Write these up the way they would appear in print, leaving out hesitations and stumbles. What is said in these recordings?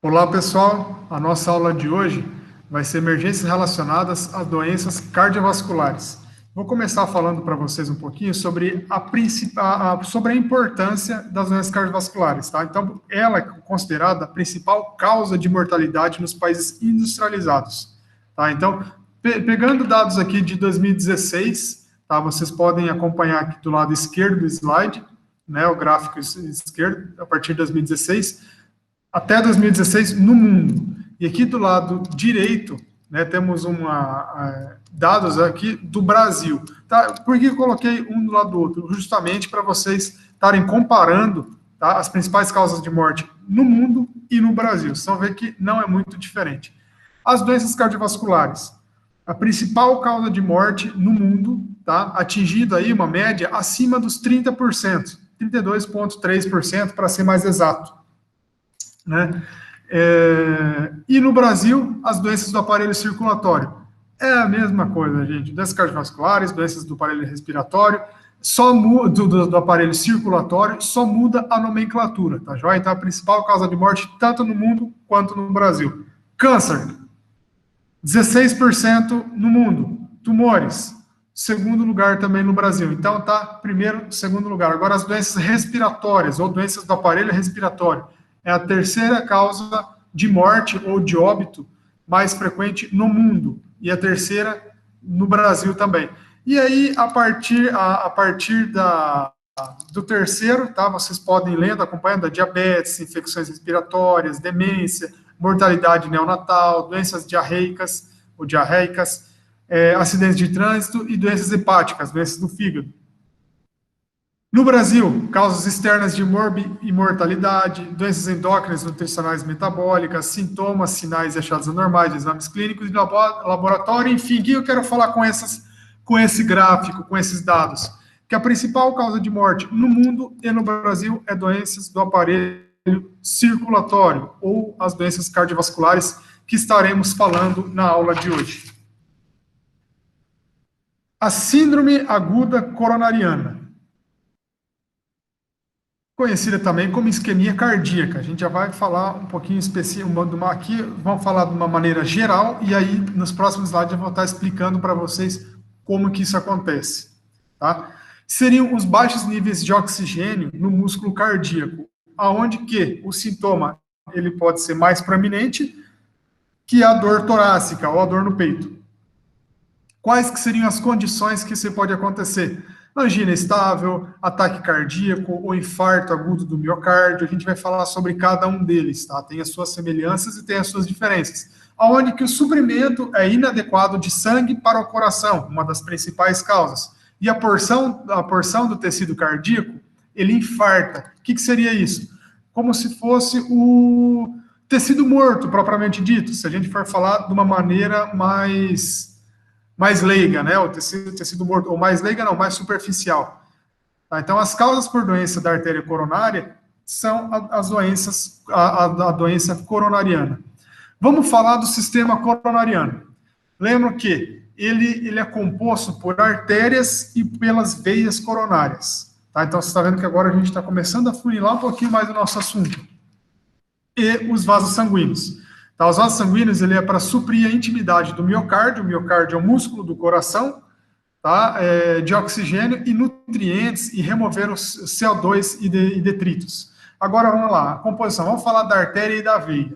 Olá, pessoal. A nossa aula de hoje vai ser emergências relacionadas a doenças cardiovasculares. Vou começar falando para vocês um pouquinho sobre sobre a importância das doenças cardiovasculares, tá? Então, ela é considerada a principal causa de mortalidade nos países industrializados, tá? Então, pegando dados aqui de 2016, tá? Vocês podem acompanhar aqui do lado esquerdo do slide, né? O gráfico esquerdo, a partir de 2016 até 2016 no mundo. E aqui do lado direito, né, temos dados aqui do Brasil. Tá? Por que eu coloquei um do lado do outro? Justamente para vocês estarem comparando, tá, as principais causas de morte no mundo e no Brasil. Vocês vão ver que não é muito diferente. As doenças cardiovasculares. A principal causa de morte no mundo, tá, atingindo aí uma média acima dos 30%, 32,3% para ser mais exato. Né? E no Brasil, as doenças do aparelho circulatório. É a mesma coisa, gente. Doenças cardiovasculares, doenças do aparelho respiratório, só muda do aparelho circulatório, só muda a nomenclatura, tá joia? Então, a principal causa de morte, tanto no mundo quanto no Brasil. Câncer, 16% no mundo. Tumores, segundo lugar também no Brasil. Então, tá primeiro, segundo lugar. Agora, as doenças respiratórias, ou doenças do aparelho respiratório, é a terceira causa de morte ou de óbito mais frequente no mundo, e a terceira no Brasil também. E aí, a partir do terceiro, tá, vocês podem ir lendo, acompanhando a diabetes, infecções respiratórias, demência, mortalidade neonatal, doenças diarreicas ou diarreicas, acidentes de trânsito e doenças hepáticas, doenças do fígado. No Brasil, causas externas de mortalidade, doenças endócrinas, nutricionais, metabólicas, sintomas, sinais e achados anormais, exames clínicos de laboratório, enfim, o que eu quero falar com esse gráfico, com esses dados? Que a principal causa de morte no mundo e no Brasil é doenças do aparelho circulatório, ou as doenças cardiovasculares, que estaremos falando na aula de hoje. A síndrome aguda coronariana, conhecida também como isquemia cardíaca. A gente já vai falar um pouquinho específico, aqui vamos falar de uma maneira geral, e aí nos próximos slides eu vou estar explicando para vocês como que isso acontece. Tá? Seriam os baixos níveis de oxigênio no músculo cardíaco, aonde que o sintoma ele pode ser mais proeminente que a dor torácica ou a dor no peito. Quais que seriam as condições que isso pode acontecer? Angina estável, ataque cardíaco ou infarto agudo do miocárdio. A gente vai falar sobre cada um deles, tá? Tem as suas semelhanças e tem as suas diferenças. Onde que o suprimento é inadequado de sangue para o coração, uma das principais causas. E a porção do tecido cardíaco, ele infarta. O que seria isso? Como se fosse o tecido morto, propriamente dito, se a gente for falar de uma maneira mais leiga, né? O tecido morto, ou mais leiga não, mais superficial. Tá? Então, as causas por doença da artéria coronária são as doenças, a doença coronariana. Vamos falar do sistema coronariano. Lembra que ele é composto por artérias e pelas veias coronárias. Tá? Então, você está vendo que agora a gente está começando a funilar um pouquinho mais o nosso assunto. E os vasos sanguíneos. Tá, os vasos sanguíneos ele é para suprir a intimidade do miocárdio. O miocárdio é o músculo do coração, tá? De oxigênio e nutrientes e remover o CO2 e detritos. Agora vamos lá, a composição. Vamos falar da artéria e da veia,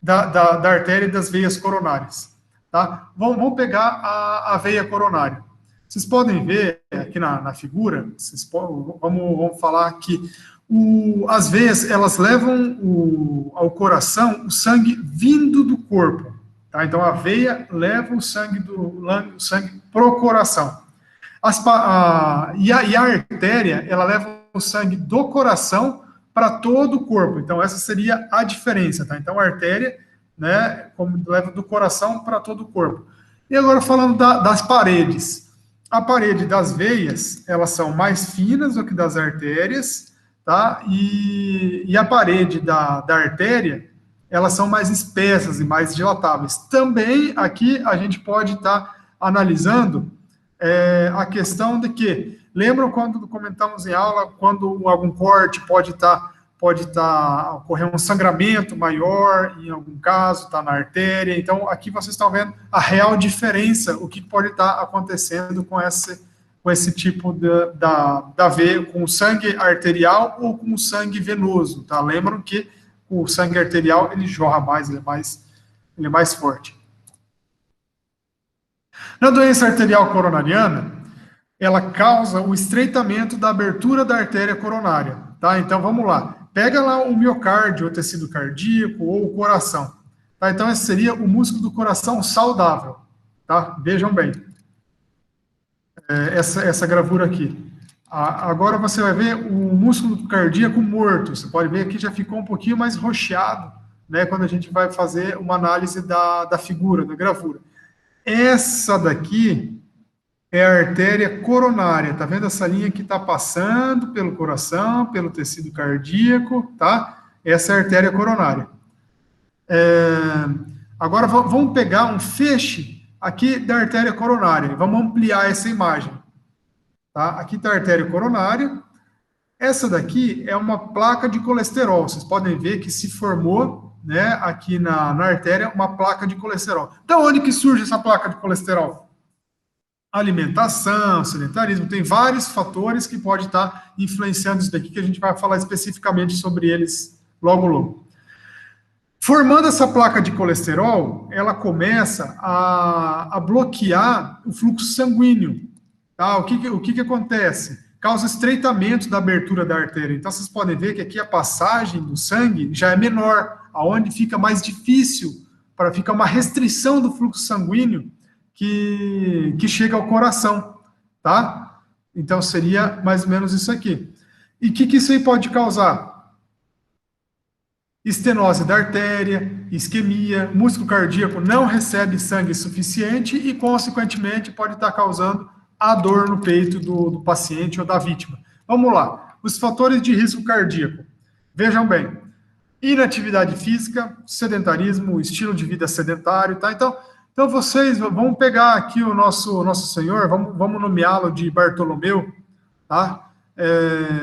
da artéria e das veias coronárias. Tá? Vamos pegar a veia coronária. Vocês podem ver aqui na figura, vamos falar que as veias, elas levam ao coração o sangue vindo do corpo. Tá? Então, a veia leva o sangue para o coração. E a artéria, ela leva o sangue do coração para todo o corpo. Então, essa seria a diferença. Tá? Então, a artéria, né, leva do coração para todo o corpo. E agora, falando das paredes. A parede das veias, elas são mais finas do que das artérias, tá? E a parede da artéria, elas são mais espessas e mais dilatáveis. Também aqui a gente pode estar analisando a questão de que, lembram quando comentamos em aula, quando algum corte pode estar pode ocorrer um sangramento maior, em algum caso, está na artéria. Então, aqui vocês estão vendo a real diferença, o que pode estar acontecendo com esse tipo da veia, com o sangue arterial ou com o sangue venoso, tá? Lembram que o sangue arterial, ele jorra mais, ele é mais forte. Na doença arterial coronariana, ela causa o estreitamento da abertura da artéria coronária, tá? Então, vamos lá. Pega lá o miocárdio, o tecido cardíaco ou o coração, tá? Então, esse seria o músculo do coração saudável, tá? Vejam bem. Essa gravura aqui. Agora você vai ver o músculo cardíaco morto. Você pode ver aqui já ficou um pouquinho mais roxeado, né? Quando a gente vai fazer uma análise da figura, da gravura. Essa daqui é a artéria coronária, tá vendo essa linha que está passando pelo coração, pelo tecido cardíaco, tá? Essa é a artéria coronária. Agora vamos pegar um feixe aqui da artéria coronária, vamos ampliar essa imagem, tá? Aqui está a artéria coronária, essa daqui é uma placa de colesterol, vocês podem ver que se formou, né, aqui na artéria, uma placa de colesterol. Da onde que surge essa placa de colesterol? Alimentação, sedentarismo, tem vários fatores que podem estar influenciando isso daqui, que a gente vai falar especificamente sobre eles logo, logo. Formando essa placa de colesterol, ela começa a bloquear o fluxo sanguíneo, tá? O que acontece? Causa estreitamento da abertura da artéria. Então, vocês podem ver que aqui a passagem do sangue já é menor, aonde fica mais difícil, fica uma restrição do fluxo sanguíneo, que chega ao coração, tá? Então, seria mais ou menos isso aqui. E o que isso aí pode causar? Estenose da artéria, isquemia, músculo cardíaco não recebe sangue suficiente e, consequentemente, pode estar causando a dor no peito do paciente ou da vítima. Vamos lá. Os fatores de risco cardíaco. Vejam bem. Inatividade física, sedentarismo, estilo de vida sedentário, tá? Então, vocês, vamos pegar aqui o nosso Senhor, vamos nomeá-lo de Bartolomeu, tá?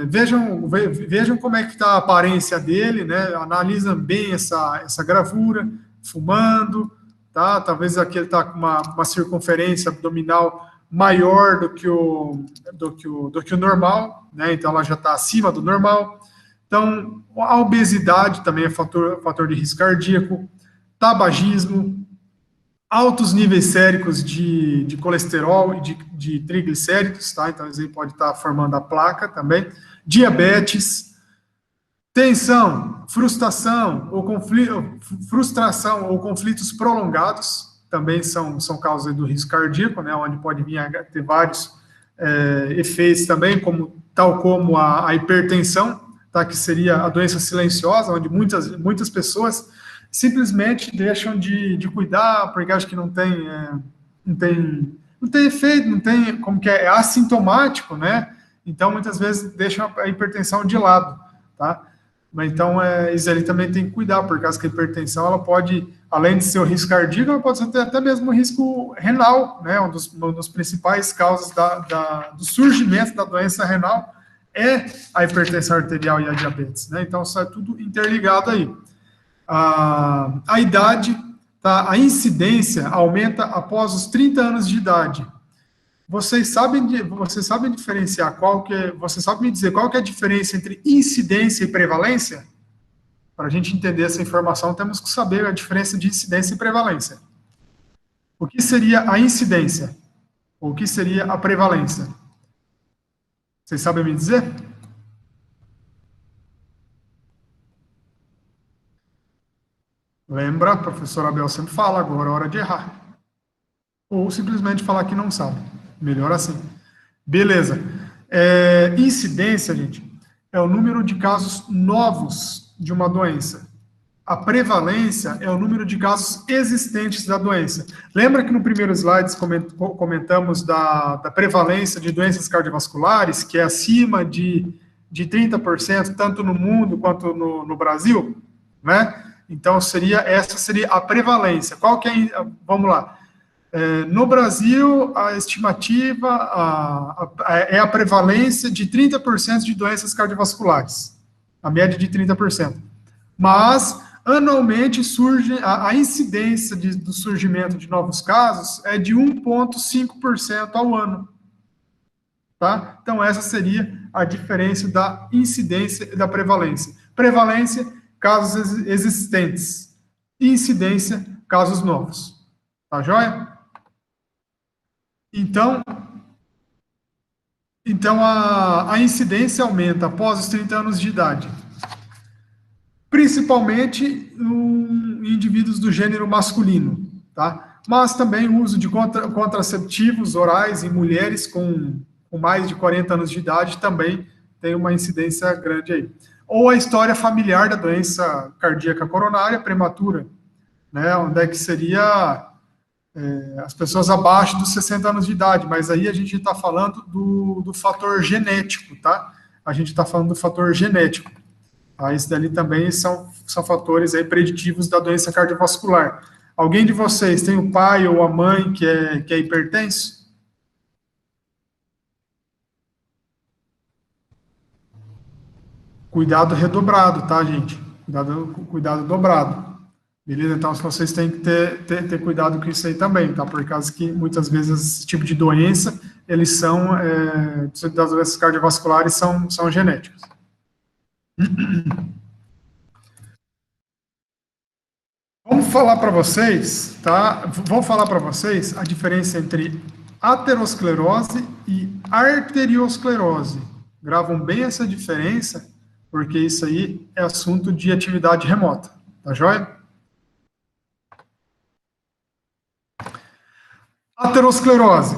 Vejam como é que está a aparência dele, né? Analisam bem essa gravura, fumando, tá? Talvez aqui ele está com uma circunferência abdominal maior do que o normal, né? Então, ela já está acima do normal. Então, a obesidade também é fator de risco cardíaco, tabagismo, altos níveis séricos de colesterol e de triglicéridos, tá? Então, isso aí pode estar formando a placa também. Diabetes, tensão, frustração ou conflitos prolongados, também são causas do risco cardíaco, né? Onde pode vir a ter vários efeitos também, tal como a hipertensão, tá? Que seria a doença silenciosa, onde muitas pessoas simplesmente deixam de cuidar, porque acham que não tem efeito, não tem, como que é assintomático, né? Então, muitas vezes, deixam a hipertensão de lado, tá? Mas, então, isso ali também tem que cuidar, por causa que a hipertensão, ela pode, além de ser o risco cardíaco, ela pode ser até mesmo o risco renal, né? Uma das principais causas do surgimento da doença renal é a hipertensão arterial e a diabetes, né? Então, isso é tudo interligado aí. A idade, tá? A incidência aumenta após os 30 anos de idade. Vocês sabem diferenciar você sabe me dizer qual que é a diferença entre incidência e prevalência? Para a gente entender essa informação, temos que saber a diferença de incidência e prevalência. O que seria a incidência? Ou o que seria a prevalência? Vocês sabem me dizer? Lembra, a professora Abel sempre fala, agora é hora de errar. Ou simplesmente falar que não sabe. Melhor assim. Beleza. Incidência, gente, é o número de casos novos de uma doença. A prevalência é o número de casos existentes da doença. Lembra que no primeiro slide comentamos da prevalência de doenças cardiovasculares, que é acima de 30%, tanto no mundo quanto no Brasil, né? Então, essa seria a prevalência. Qual que é? Vamos lá. No Brasil, a estimativa é a prevalência de 30% de doenças cardiovasculares. A média de 30%. Mas, anualmente, surge a incidência do surgimento de novos casos é de 1,5% ao ano. Tá? Então, essa seria a diferença da incidência e da prevalência. Prevalência, casos existentes. Incidência, casos novos. Tá joia? Então a incidência aumenta após os 30 anos de idade. Principalmente em indivíduos do gênero masculino, tá? Mas também o uso de contraceptivos orais em mulheres com mais de 40 anos de idade também tem uma incidência grande aí. Ou a história familiar da doença cardíaca coronária prematura, né? Onde é que seria as pessoas abaixo dos 60 anos de idade, mas aí a gente está falando do fator genético, tá? A gente está falando do fator genético. Tá? Isso dali também são fatores aí preditivos da doença cardiovascular. Alguém de vocês tem o pai ou a mãe que é hipertenso? Cuidado redobrado, tá, gente? Cuidado dobrado. Beleza? Então, vocês têm que ter cuidado com isso aí também, tá? Por causa que, muitas vezes, esse tipo de doença, eles são, das doenças cardiovasculares são genéticos. Vamos falar para vocês, tá? Vou falar para vocês a diferença entre aterosclerose e arteriosclerose. Gravam bem essa diferença, porque isso aí é assunto de atividade remota, tá joia? Aterosclerose.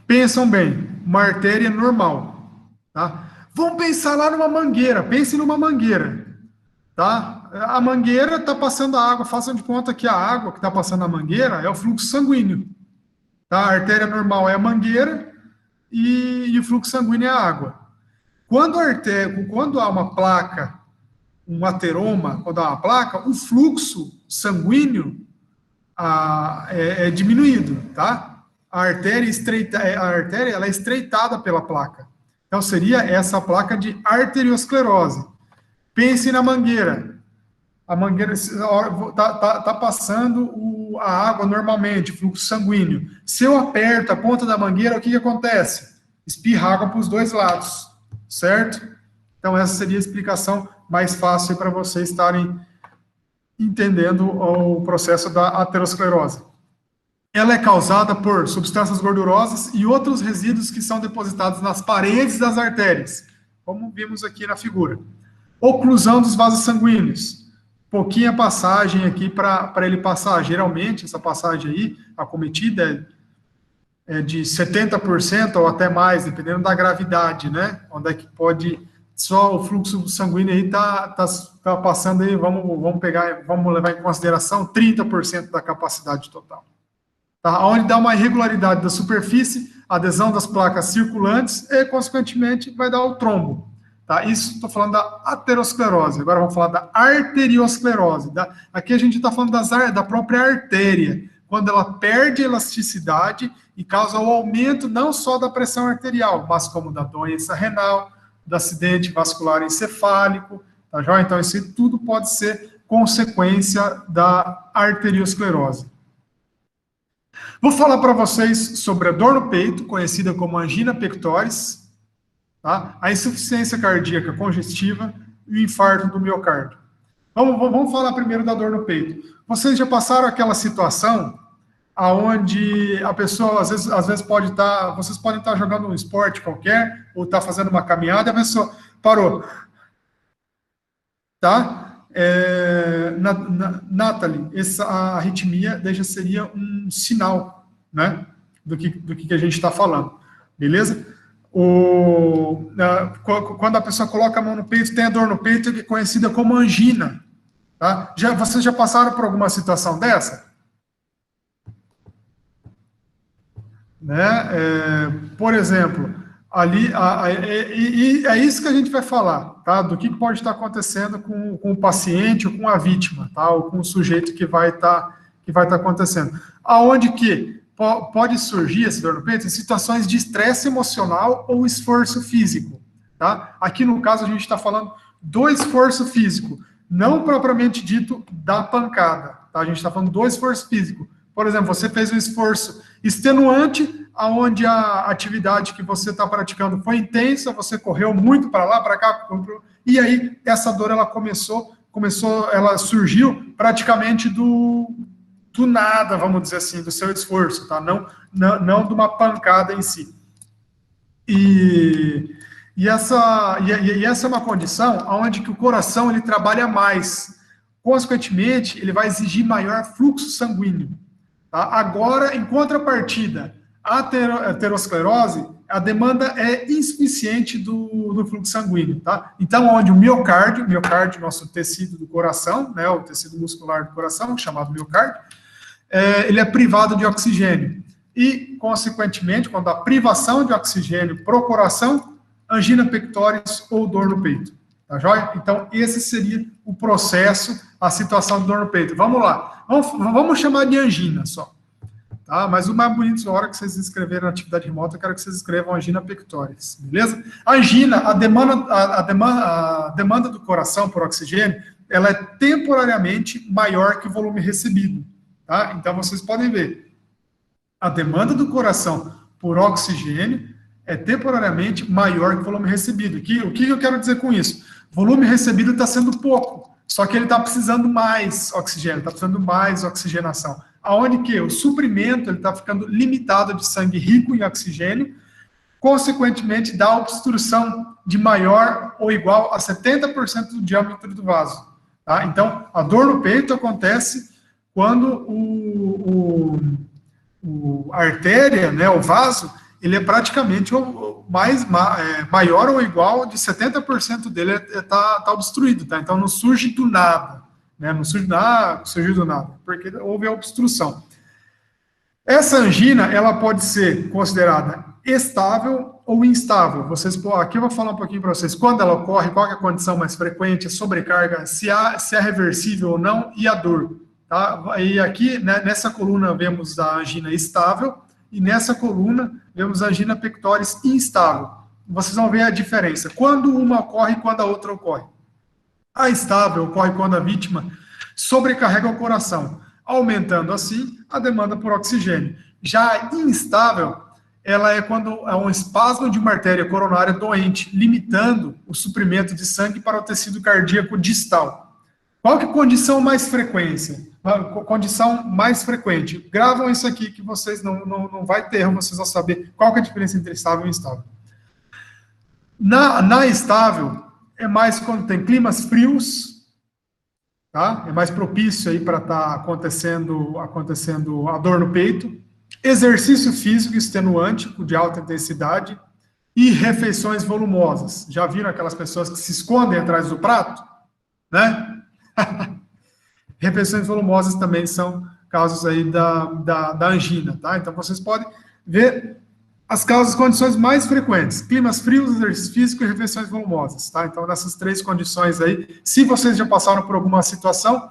Pensam bem, uma artéria normal, tá? Vamos pensar lá numa mangueira, pense numa mangueira, tá? A mangueira está passando a água, façam de conta que a água que está passando na mangueira é o fluxo sanguíneo, tá? A artéria normal é a mangueira e o fluxo sanguíneo é a água. Quando há uma placa, um ateroma, quando há uma placa, o fluxo sanguíneo é diminuído, tá? A artéria ela é estreitada pela placa. Então, seria essa placa de arteriosclerose. Pense na mangueira. A mangueira está passando a água normalmente, fluxo sanguíneo. Se eu aperto a ponta da mangueira, o que acontece? Espirra água para os dois lados, certo? Então, essa seria a explicação mais fácil para vocês estarem entendendo o processo da aterosclerose. Ela é causada por substâncias gordurosas e outros resíduos que são depositados nas paredes das artérias, como vimos aqui na figura. Oclusão dos vasos sanguíneos. Pouquinha passagem aqui para ele passar. Geralmente, essa passagem aí, acometida, é de 70% ou até mais, dependendo da gravidade, né? Onde é que pode... Só o fluxo sanguíneo aí tá passando aí, vamos levar em consideração 30% da capacidade total. Tá? Onde dá uma irregularidade da superfície, adesão das placas circulantes e, consequentemente, vai dar o trombo. Tá? Isso estou falando da aterosclerose. Agora vamos falar da arteriosclerose. Aqui a gente está falando da própria artéria, quando ela perde elasticidade e causa o aumento não só da pressão arterial, mas como da doença renal, do acidente vascular encefálico, tá joia? Então, isso tudo pode ser consequência da arteriosclerose. Vou falar para vocês sobre a dor no peito, conhecida como angina pectoris, tá? A insuficiência cardíaca congestiva e o infarto do miocárdio. Vamos falar primeiro da dor no peito. Vocês já passaram aquela situação aonde a pessoa, às vezes vocês podem estar jogando um esporte qualquer, ou estar fazendo uma caminhada, e a pessoa parou. Tá? Nathalie, essa arritmia já seria um sinal, né, do que a gente está falando, beleza? Quando a pessoa coloca a mão no peito, tem a dor no peito, que é conhecida como angina, tá? Vocês já passaram por alguma situação dessa? Né? Por exemplo, ali, é isso que a gente vai falar, tá? Do que pode estar acontecendo com o paciente ou com a vítima, tá? Ou com o sujeito que vai estar acontecendo. Aonde que pode surgir esse dor no peito? Em situações de estresse emocional ou esforço físico, tá? Aqui no caso a gente está falando do esforço físico, não propriamente dito da pancada, tá? A gente está falando do esforço físico. Por exemplo, você fez um esforço extenuante, aonde a atividade que você está praticando foi intensa, você correu muito para lá, para cá, e aí essa dor ela ela surgiu praticamente do nada, vamos dizer assim, do seu esforço, tá? Não de uma pancada em si. E essa é uma condição onde que o coração ele trabalha mais. Consequentemente, ele vai exigir maior fluxo sanguíneo. Tá? Agora, em contrapartida, a aterosclerose, a demanda é insuficiente do fluxo sanguíneo. Tá? Então, onde o miocárdio, nosso tecido do coração, né, o tecido muscular do coração, chamado miocárdio, ele é privado de oxigênio. E, consequentemente, quando há privação de oxigênio para o coração, angina pectoris ou dor no peito. Tá joia? Então, esse seria o processo, a situação de dor no peito. Vamos lá. Vamos chamar de angina só. Tá? Mas o mais bonito, na hora que vocês escreverem na atividade remota, eu quero que vocês escrevam angina pectoris. Beleza? A angina, a demanda do coração por oxigênio, ela é temporariamente maior que o volume recebido. Tá? Então, vocês podem ver. A demanda do coração por oxigênio é temporariamente maior que o volume recebido. O que eu quero dizer com isso? O volume recebido está sendo pouco, só que ele está precisando mais oxigênio, está precisando mais oxigenação. Aonde que o suprimento está ficando limitado de sangue rico em oxigênio, consequentemente dá obstrução de maior ou igual a 70% do diâmetro do vaso. Tá? Então, a dor no peito acontece quando a artéria, né, o vaso, ele é praticamente maior ou igual de 70% dele tá obstruído, tá? Então não surge do nada, né? Não surge do nada, porque houve a obstrução. Essa angina, ela pode ser considerada estável ou instável. Aqui eu vou falar um pouquinho para vocês quando ela ocorre, qual é a condição mais frequente, a sobrecarga, se é reversível ou não, e a dor. Tá? E aqui, né, nessa coluna, vemos a angina estável, e nessa coluna, vemos a angina pectoris instável. Vocês vão ver a diferença. Quando uma ocorre e quando a outra ocorre. A estável ocorre quando a vítima sobrecarrega o coração, aumentando, assim, a demanda por oxigênio. Já a instável, ela é quando é um espasmo de uma artéria coronária doente, limitando o suprimento de sangue para o tecido cardíaco distal. Qual que é a condição mais frequente? Gravam isso aqui que vocês não vai ter erro, vocês vão saber qual que é a diferença entre estável e instável. Na estável, é mais quando tem climas frios, tá? É mais propício aí para estar acontecendo a dor no peito, exercício físico extenuante, de alta intensidade, e refeições volumosas. Já viram aquelas pessoas que se escondem atrás do prato? Né? Refeições volumosas também são causas aí da angina, tá? Então, vocês podem ver as condições mais frequentes: climas frios, exercício físico e refeições volumosas, tá? Então, nessas três condições aí, se vocês já passaram por alguma situação,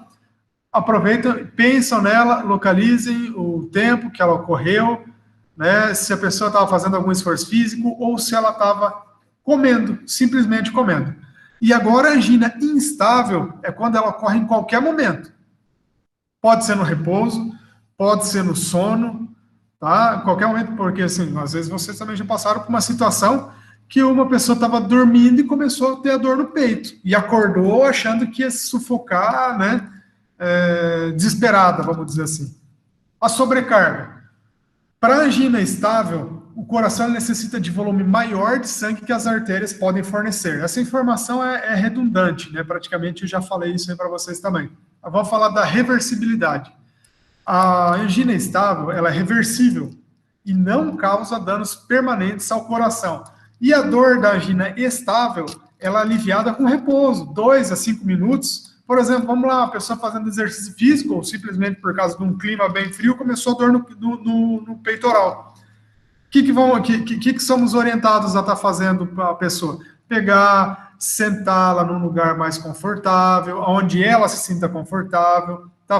aproveitem, pensam nela, localizem o tempo que ela ocorreu, né? Se a pessoa estava fazendo algum esforço físico ou se ela estava comendo, simplesmente comendo. E agora a angina instável é quando ela ocorre em qualquer momento. Pode ser no repouso, pode ser no sono, tá? Em qualquer momento, porque assim, às vezes vocês também já passaram por uma situação que uma pessoa estava dormindo e começou a ter a dor no peito. E acordou achando que ia se sufocar, né? Desesperada, vamos dizer assim. A sobrecarga. Para a angina estável, o coração necessita de volume maior de sangue que as artérias podem fornecer. Essa informação é redundante, né? Praticamente eu já falei isso aí para vocês também. Vamos falar da reversibilidade. A angina estável, ela é reversível e não causa danos permanentes ao coração. E a dor da angina estável, ela é aliviada com repouso, 2 a 5 minutos. Por exemplo, vamos lá, uma pessoa fazendo exercício físico, ou simplesmente por causa de um clima bem frio, começou a dor no peitoral. O que somos orientados a estar fazendo para a pessoa? Pegar, sentá-la num lugar mais confortável, onde ela se sinta confortável, tá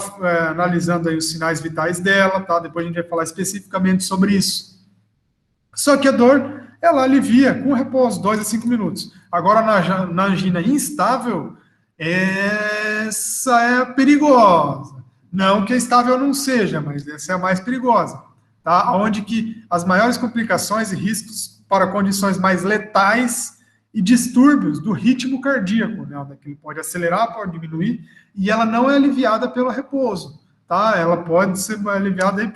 analisando aí os sinais vitais dela, tá? Depois a gente vai falar especificamente sobre isso. Só que a dor, ela alivia com repouso, 2 a 5 minutos. Agora, na angina instável, essa é perigosa. Não que a estável não seja, mas essa é a mais perigosa, tá? Onde que as maiores complicações e riscos para condições mais letais e distúrbios do ritmo cardíaco, né? Onde ele pode acelerar, pode diminuir, e ela não é aliviada pelo repouso, tá? Ela pode ser aliviada aí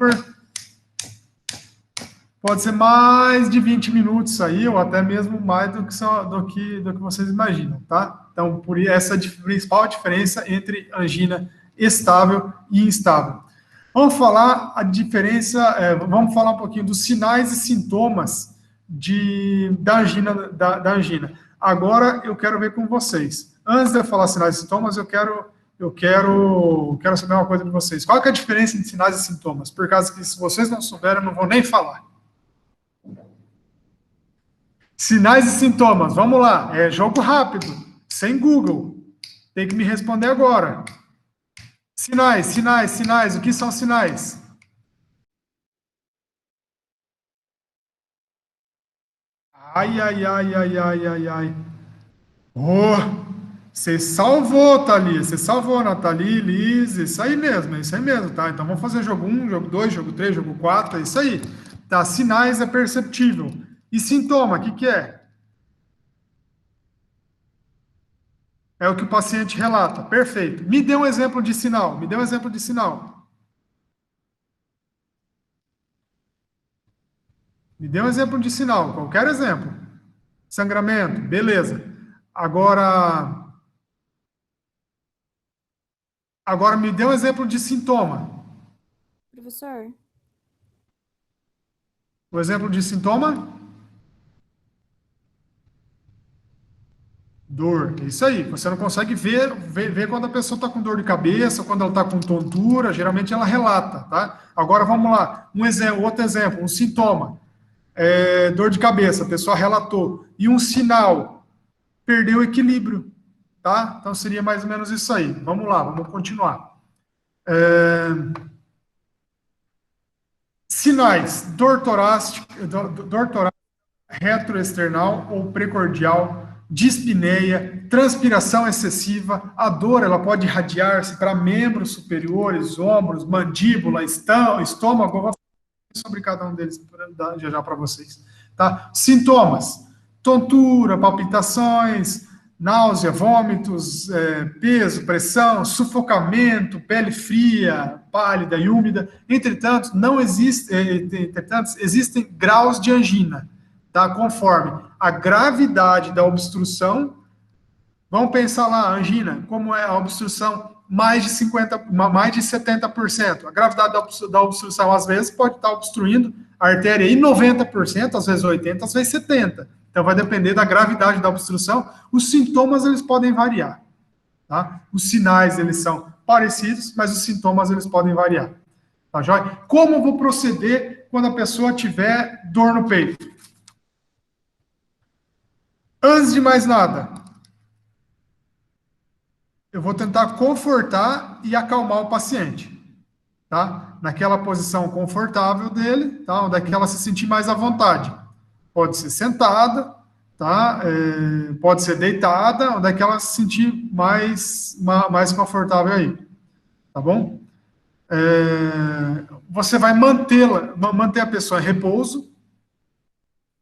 pode ser mais de 20 minutos aí, ou até mesmo mais do que vocês imaginam, tá? Então, por essa principal diferença entre angina estável e instável. Vamos falar a diferença, vamos falar um pouquinho dos sinais e sintomas da angina. Agora eu quero ver com vocês. Antes de eu falar sinais e sintomas, eu quero saber uma coisa de vocês. Qual que é a diferença entre sinais e sintomas? Por causa que se vocês não souberem, eu não vou nem falar. Sinais e sintomas, vamos lá. É jogo rápido, sem Google. Tem que me responder agora. Sinais. O que são sinais? Ai. Oh, você salvou, Thalia. Você salvou, Nathalie, Liz. Isso aí mesmo, tá? Então vamos fazer jogo 1, jogo 2, jogo 3, jogo 4, é isso aí. Tá, sinais é perceptível. E sintoma, o que é? É o que o paciente relata. Perfeito. Me dê um exemplo de sinal. Qualquer exemplo. Sangramento, beleza. Agora me dê um exemplo de sintoma. Professor? O exemplo de sintoma? Dor. É isso aí. Você não consegue ver quando a pessoa está com dor de cabeça, quando ela está com tontura, geralmente ela relata, tá? Agora vamos lá. Outro exemplo, um sintoma. Dor de cabeça, a pessoa relatou. E um sinal, perdeu o equilíbrio, tá? Então seria mais ou menos isso aí. Vamos lá, vamos continuar. Sinais, dor torácica, retroesternal ou precordial, dispneia, transpiração excessiva. A dor ela pode irradiar-se para membros superiores, ombros, mandíbula, estômago. Eu vou falar sobre cada um deles já para vocês. Tá? Sintomas: tontura, palpitações, náusea, vômitos, peso, pressão, sufocamento, pele fria, pálida e úmida. Entretanto, existem graus de angina, tá? Conforme a gravidade da obstrução. Vamos pensar lá, a angina, como é a obstrução mais de 70%. A gravidade da obstrução, às vezes, pode estar obstruindo a artéria em 90%, às vezes 80%, às vezes 70%. Então, vai depender da gravidade da obstrução. Os sintomas, eles podem variar. Tá? Os sinais, eles são parecidos, mas os sintomas, eles podem variar. Tá, joia? Como eu vou proceder quando a pessoa tiver dor no peito? Antes de mais nada, eu vou tentar confortar e acalmar o paciente, tá? Naquela posição confortável dele, tá? Onde é que ela se sentir mais à vontade. Pode ser sentada, tá? Pode ser deitada, onde é que ela se sentir mais confortável aí, tá bom? Você vai manter a pessoa em repouso,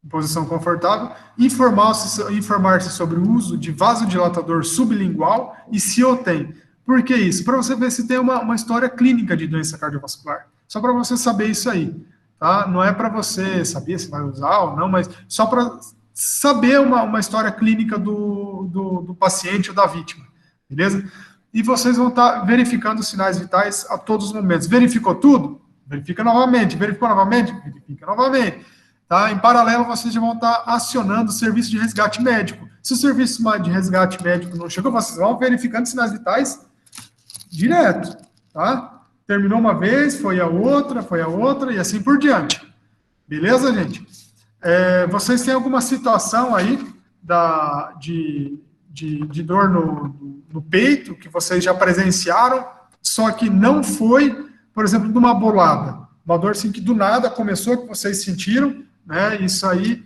em posição confortável, informar-se sobre o uso de vasodilatador sublingual e se eu tenho. Por que isso? Para você ver se tem uma história clínica de doença cardiovascular. Só para você saber isso aí. Tá? Não é para você saber se vai usar ou não, mas só para saber uma história clínica do paciente ou da vítima. Beleza? E vocês vão estar verificando os sinais vitais a todos os momentos. Verificou tudo? Verifica novamente. Verificou novamente? Verifica novamente. Tá? Em paralelo, vocês já vão estar acionando o serviço de resgate médico. Se o serviço de resgate médico não chegou, vocês vão verificando sinais vitais direto. Tá? Terminou uma vez, foi a outra, e assim por diante. Beleza, gente? Vocês têm alguma situação aí de dor no peito que vocês já presenciaram, só que não foi, por exemplo, de uma bolada. Uma dor assim que do nada começou, que vocês sentiram, né? Isso aí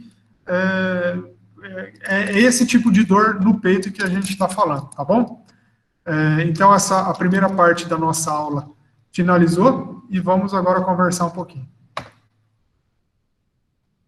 é esse tipo de dor no peito que a gente está falando, tá bom? Então, a primeira parte da nossa aula finalizou e vamos agora conversar um pouquinho.